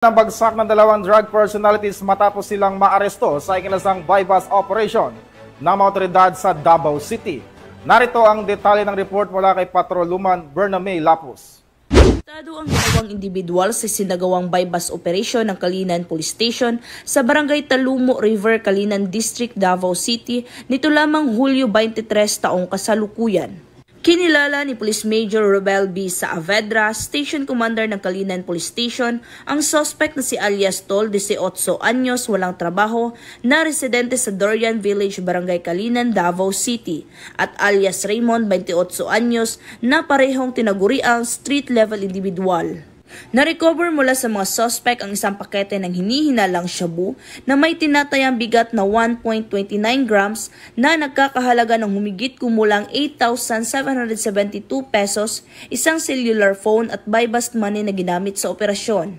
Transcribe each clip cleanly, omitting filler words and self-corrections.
Nabagsak ng dalawang drug personalities matapos silang maaresto sa ikinasang bypass operation ng mga otoridad sa Davao City. Narito ang detalye ng report mula kay Patroluman Bername Lapus. Arestado ang dalawang individual sa sinagawang bypass operation ng Kalinan Police Station sa Barangay Talumo River, Kalinan District, Davao City nito lamang Hulyo 23 taong kasalukuyan. Kinilala ni Police Major Robel B. Saavedra, Station Commander ng Kalinan Police Station, ang suspect na si alias Tol, 18 anyos, walang trabaho, na residente sa Dorian Village, Barangay Kalinan, Davao City, at alias Raymond, 28 anyos, na parehong tinaguriang street-level individual. Na-recover mula sa mga suspect ang isang pakete ng hinihinalang shabu na may tinatayang bigat na 1.29 grams na nagkakahalaga ng humigit kumulang 8,772 pesos, isang cellular phone at bypass money na ginamit sa operasyon.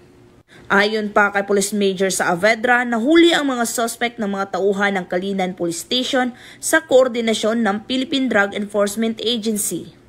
Ayon pa kay Police Major Saavedra, nahuli ang mga suspect ng mga tauhan ng Kalinan Police Station sa koordinasyon ng Philippine Drug Enforcement Agency.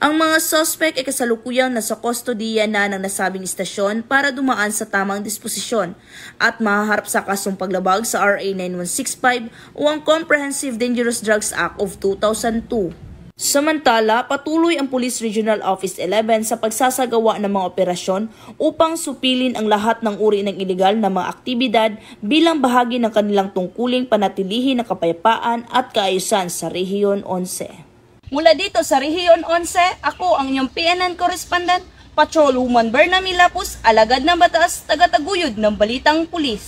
Ang mga suspect ay kasalukuyang nasa kustodiya na ng nasabing istasyon para dumaan sa tamang disposisyon at mahaharap sa kasong paglabag sa RA 9165 o ang Comprehensive Dangerous Drugs Act of 2002. Samantala, patuloy ang Police Regional Office 11 sa pagsasagawa ng mga operasyon upang supilin ang lahat ng uri ng ilegal na mga aktibidad bilang bahagi ng kanilang tungkuling panatilihin ng kapayapaan at kaayusan sa Rehiyon 11. Mula dito sa Rehiyon 11, ako ang inyong PNN correspondent, Patroluman Bername Lapus, alagad ng batas, tagataguyod ng Balitang Pulis.